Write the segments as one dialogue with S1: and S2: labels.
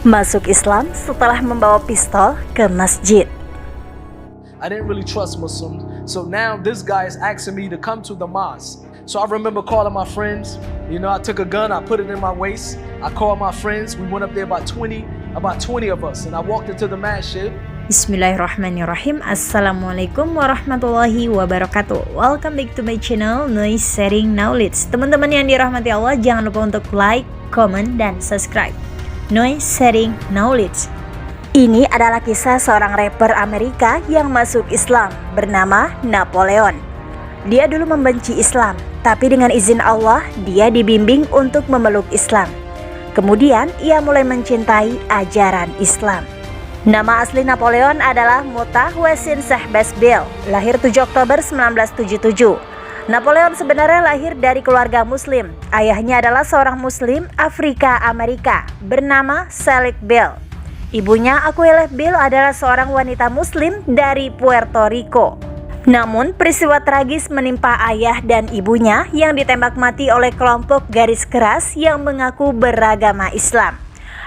S1: Masuk Islam setelah membawa pistol ke masjid.
S2: I didn't really trust Muslims, so now this guy is asking me to come to the mosque. So I remember calling my friends. I took a gun, I put it in my waist. I called my friends. We went up there about 20 of us, and I walked into the masjid.
S1: Bismillahirrahmanirrahim. Assalamualaikum warahmatullahi wabarakatuh. Welcome back to my channel Noise Sharing Knowledge. Teman-teman yang dirahmati Allah, jangan lupa untuk like, comment, dan subscribe Noise Sharing Knowledge. Ini adalah kisah seorang rapper Amerika yang masuk Islam bernama Napoleon. Dia dulu membenci Islam, tapi dengan izin Allah, dia dibimbing untuk memeluk Islam. Kemudian, ia mulai mencintai ajaran Islam. Nama asli Napoleon adalah Mutahwassin Shahbazbel, lahir 7 Oktober 1977. Napoleon sebenarnya lahir dari keluarga muslim. Ayahnya adalah seorang muslim Afrika Amerika bernama Selig Bell. Ibunya Aquileh Bell adalah seorang wanita muslim dari Puerto Rico. Namun peristiwa tragis menimpa ayah dan ibunya yang ditembak mati oleh kelompok garis keras yang mengaku beragama Islam.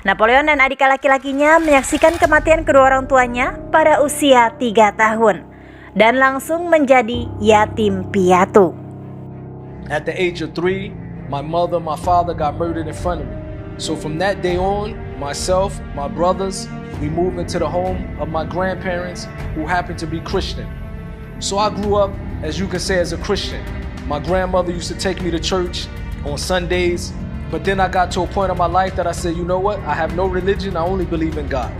S1: Napoleon dan adik laki-lakinya menyaksikan kematian kedua orang tuanya pada usia 3 tahun dan langsung menjadi yatim piatu.
S2: At the age of 3, my mother, my father got murdered in front of me. So from that day on, myself, my brothers, we moved into the home of my grandparents who happened to be Christian. So I grew up, as you can say, as a Christian. My grandmother used to take me to church on Sundays, but then I got to a point in my life that I said, you know what? I have no religion, I only believe in God.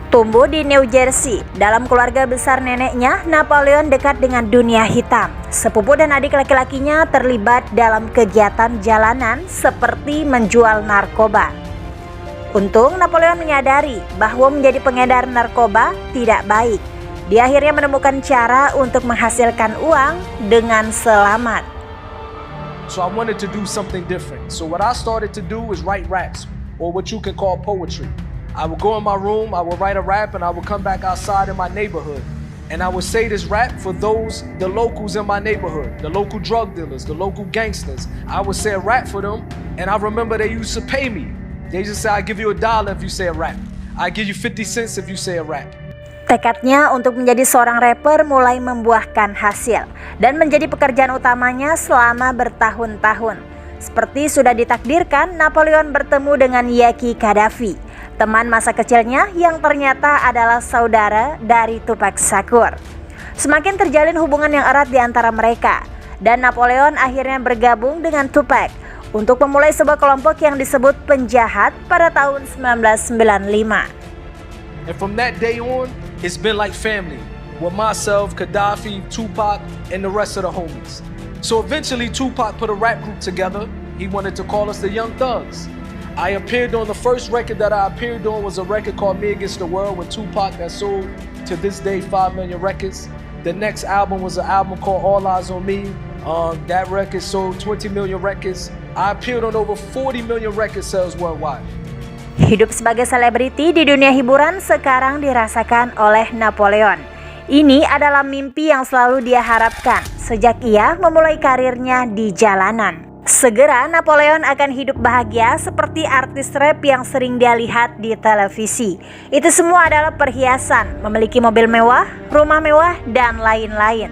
S1: Tumbuh di New Jersey, dalam keluarga besar neneknya, Napoleon dekat dengan dunia hitam. Sepupu dan adik laki-lakinya terlibat dalam kegiatan jalanan seperti menjual narkoba. Untung Napoleon menyadari bahwa menjadi pengedar narkoba tidak baik. Dia akhirnya menemukan cara untuk menghasilkan uang dengan selamat.
S2: So I wanted to do something different. So what I started to do is write raps, or what you can call poetry. I would go in my room, I would write a rap, and I would come back outside in my neighborhood. And I would say this rap for the locals in my neighborhood, the local drug dealers, the local gangsters. I would say a rap for them, and I remember they used to pay me. They just say, I give you $1 if you say a rap. I give you 50 cents if you say a rap.
S1: Tekadnya untuk menjadi seorang rapper mulai membuahkan hasil dan menjadi pekerjaan utamanya selama bertahun-tahun. Seperti sudah ditakdirkan, Napoleon bertemu dengan Yaki Gaddafi, teman masa kecilnya yang ternyata adalah saudara dari Tupac Shakur. Semakin terjalin hubungan yang erat di antara mereka, dan Napoleon akhirnya bergabung dengan Tupac untuk memulai sebuah kelompok yang disebut penjahat pada tahun 1995.
S2: And from that day on, it's been like family, with myself, Gaddafi, Tupac, and the rest of the homies. So eventually Tupac put a rap group together. He wanted to call us the Young Thugs. I appeared on the first record that I appeared on was a record called Me Against the World with Tupac that sold to this day 5 million records. The next album was an album called All Eyes on Me. That record sold 20 million records. I appeared on over 40 million record sales worldwide.
S1: Hidup sebagai selebriti di dunia hiburan sekarang dirasakan oleh Napoleon. Ini adalah mimpi yang selalu dia harapkan sejak ia memulai karirnya di jalanan. Segera Napoleon akan hidup bahagia seperti artis rap yang sering dia lihat di televisi. Itu semua adalah perhiasan, memiliki mobil mewah, rumah mewah, dan lain-lain.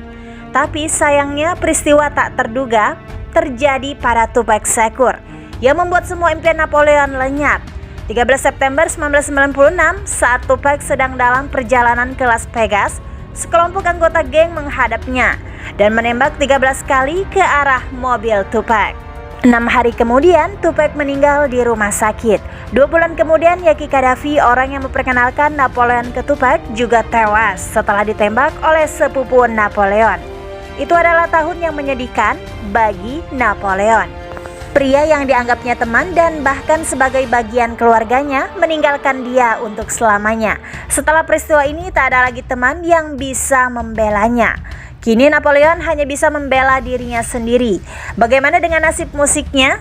S1: Tapi sayangnya peristiwa tak terduga terjadi pada Tupac Shakur yang membuat semua impian Napoleon lenyap. 13 September 1996, saat Tupac sedang dalam perjalanan ke Las Vegas, sekelompok anggota geng menghadapnya dan menembak 13 kali ke arah mobil Tupac. 6 hari kemudian, Tupac meninggal di rumah sakit. 2 bulan kemudian, Yaki Gaddafi, orang yang memperkenalkan Napoleon ke Tupac, juga tewas setelah ditembak oleh sepupu Napoleon. Itu adalah tahun yang menyedihkan bagi Napoleon. Pria yang dianggapnya teman dan bahkan sebagai bagian keluarganya meninggalkan dia untuk selamanya. Setelah peristiwa ini tak ada lagi teman yang bisa membelanya. Kini Napoleon hanya bisa membela dirinya sendiri. Bagaimana dengan nasib musiknya?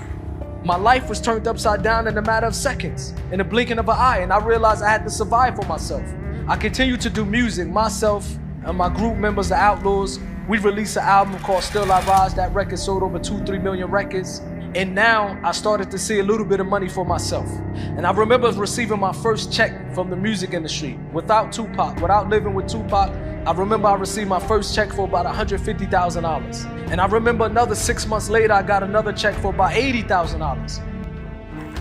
S2: My life was turned upside down in a matter of seconds, in the blinking of an eye, and I realized I had to survive for myself. I continued to do music, myself and my group members, the Outlaws. We released an album called Still I Rise. That record sold over 2-3 million records. And now I started to see a little bit of money for myself. And I remember receiving my first check from the music industry without Tupac, without living with Tupac. I remember I received my first check for about $150,000. And I remember another 6 months later, I got another check for about $80,000.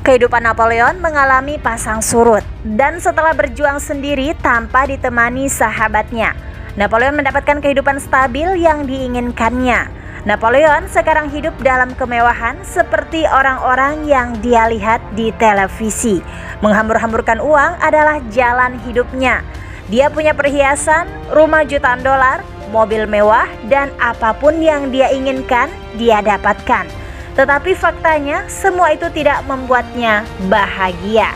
S1: Kehidupan Napoleon mengalami pasang surut, dan setelah berjuang sendiri tanpa ditemani sahabatnya, Napoleon mendapatkan kehidupan stabil yang diinginkannya. Napoleon sekarang hidup dalam kemewahan seperti orang-orang yang dia lihat di televisi. Menghambur-hamburkan uang adalah jalan hidupnya. Dia punya perhiasan, rumah jutaan dolar, mobil mewah, dan apapun yang dia inginkan, dia dapatkan. Tetapi faktanya, semua itu tidak membuatnya bahagia.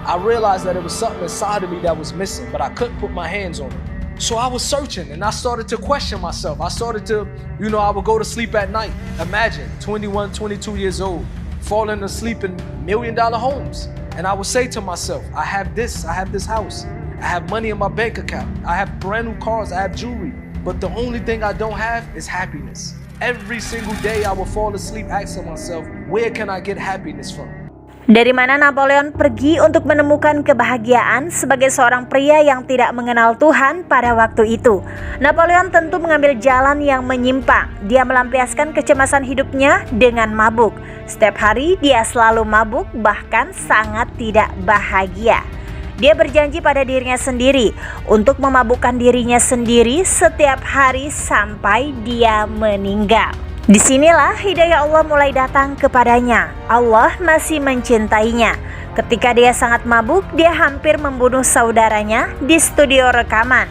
S2: I realized that it was something inside of me that was missing, but I couldn't put my hands on it. So I was searching and I started to question myself. I started to, I would go to sleep at night. Imagine, 21, 22 years old, falling asleep in $1 million homes. And I would say to myself, I have this house. I have money in my bank account. I have brand new cars, I have jewelry. But the only thing I don't have is happiness. Every single day I would fall asleep asking myself, where can I get happiness from?
S1: Dari mana Napoleon pergi untuk menemukan kebahagiaan sebagai seorang pria yang tidak mengenal Tuhan pada waktu itu? Napoleon tentu mengambil jalan yang menyimpang. Dia melampiaskan kecemasan hidupnya dengan mabuk. Setiap hari dia selalu mabuk, bahkan sangat tidak bahagia. Dia berjanji pada dirinya sendiri untuk memabukkan dirinya sendiri setiap hari sampai dia meninggal. Disinilah hidayah Allah mulai datang kepadanya. Allah masih mencintainya. Ketika dia sangat mabuk, dia hampir membunuh saudaranya di studio rekaman.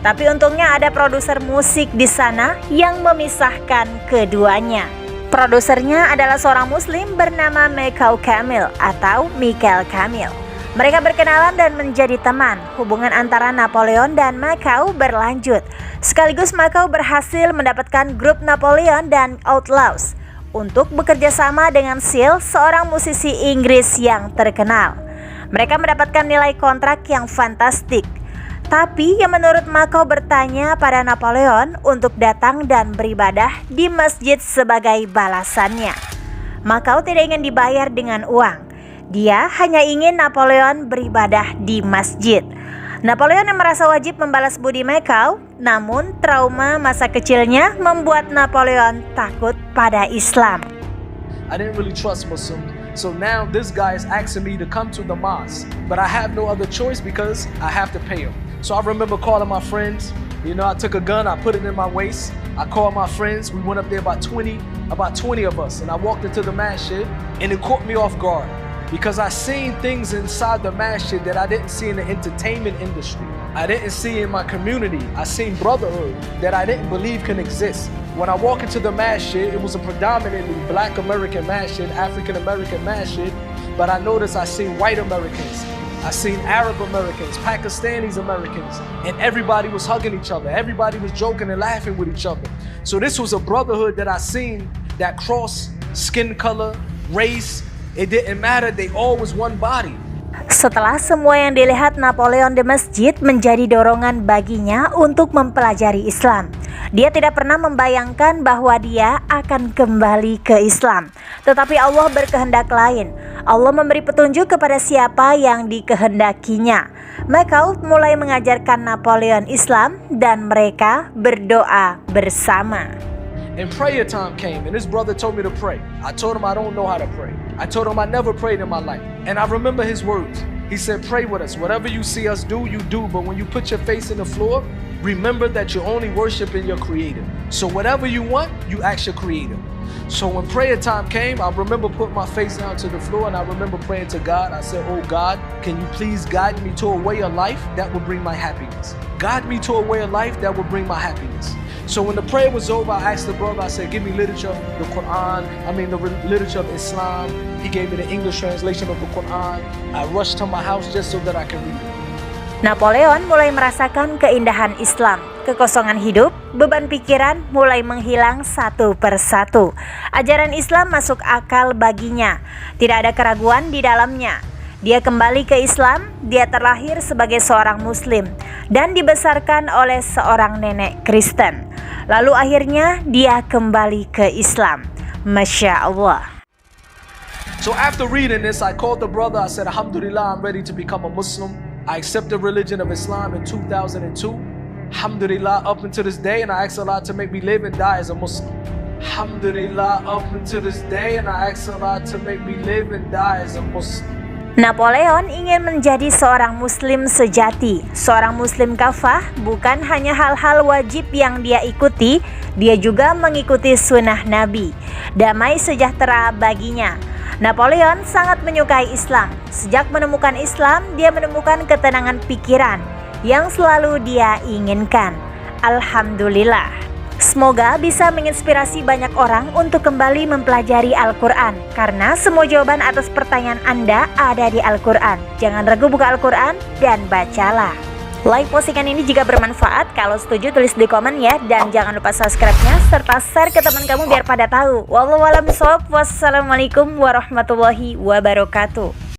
S1: Tapi untungnya ada produser musik di sana yang memisahkan keduanya. Produsernya adalah seorang muslim bernama Michael Camille atau Michael Camille. Mereka berkenalan dan menjadi teman. Hubungan antara Napoleon dan Macau berlanjut. Sekaligus Macau berhasil mendapatkan grup Napoleon dan Outlaws untuk bekerja sama dengan Seal, seorang musisi Inggris yang terkenal. Mereka mendapatkan nilai kontrak yang fantastik. Tapi yang menurut Macau bertanya pada Napoleon untuk datang dan beribadah di masjid sebagai balasannya. Macau tidak ingin dibayar dengan uang. Dia hanya ingin Napoleon beribadah di masjid. Napoleon yang merasa wajib membalas budi Macau, namun trauma masa kecilnya membuat Napoleon takut pada Islam.
S2: I didn't really trust Muslims, so now this guy is asking me to come to the mosque, but I have no other choice because I have to pay him. So I remember calling my friends. I took a gun, I put it in my waist. I called my friends. We went up there about 20 of us, and I walked into the masjid, and it caught me off guard. Because I seen things inside the masjid that I didn't see in the entertainment industry. I didn't see in my community. I seen brotherhood that I didn't believe can exist. When I walk into the masjid, it was a predominantly Black American masjid, African American masjid, but I noticed I seen white Americans. I seen Arab Americans, Pakistanis Americans, and everybody was hugging each other. Everybody was joking and laughing with each other. So this was a brotherhood that I seen that crossed skin color, race. It didn't matter, they all was one body.
S1: Setelah semua yang dilihat Napoleon di masjid menjadi dorongan baginya untuk mempelajari Islam. Dia tidak pernah membayangkan bahwa dia akan kembali ke Islam. Tetapi Allah berkehendak lain. Allah memberi petunjuk kepada siapa yang dikehendakinya. Macau mulai mengajarkan Napoleon Islam dan mereka berdoa bersama.
S2: And prayer time came, and this brother told me to pray. I told him I don't know how to pray. I told him I never prayed in my life. And I remember his words. He said, pray with us. Whatever you see us do, you do. But when you put your face in the floor, remember that you're only worshiping your Creator. So whatever you want, you ask your Creator. So when prayer time came, I remember putting my face down to the floor, and I remember praying to God. I said, oh God, can you please guide me to a way of life that will bring my happiness? Guide me to a way of life that will bring my happiness. So when the prayer was over, I asked the brother, I said, give me literature, the literature of Islam. He gave me the English translation of the Quran. I rushed to my house just so that I can read it.
S1: Napoleon mulai merasakan keindahan Islam. Kekosongan hidup, beban pikiran mulai menghilang satu persatu. Ajaran Islam masuk akal baginya. Tidak ada keraguan di dalamnya. Dia kembali ke Islam, dia terlahir sebagai seorang Muslim dan dibesarkan oleh seorang nenek Kristen. Lalu akhirnya dia kembali ke Islam. Masya Allah.
S2: So after reading this, I called the brother. I said, Alhamdulillah, I'm ready to become a Muslim. I accepted the religion of Islam in 2002. Alhamdulillah, up until this day, and I asked Allah to make me live and die as a Muslim. Alhamdulillah, up until this day, and I asked Allah to make me live and die as a Muslim.
S1: Napoleon ingin menjadi seorang muslim sejati, seorang muslim kafah. Bukan hanya hal-hal wajib yang dia ikuti, dia juga mengikuti sunnah Nabi. Damai sejahtera baginya. Napoleon sangat menyukai Islam. Sejak menemukan Islam, dia menemukan ketenangan pikiran yang selalu dia inginkan. Alhamdulillah. Semoga bisa menginspirasi banyak orang untuk kembali mempelajari Al-Quran, karena semua jawaban atas pertanyaan Anda ada di Al-Quran. Jangan ragu buka Al-Quran dan bacalah. Like postingan ini jika bermanfaat. Kalau setuju tulis di komen ya. Dan jangan lupa subscribe-nya serta share ke teman kamu biar pada tahu. Wallahu a'lam bishawab. Wassalamualaikum warahmatullahi wabarakatuh.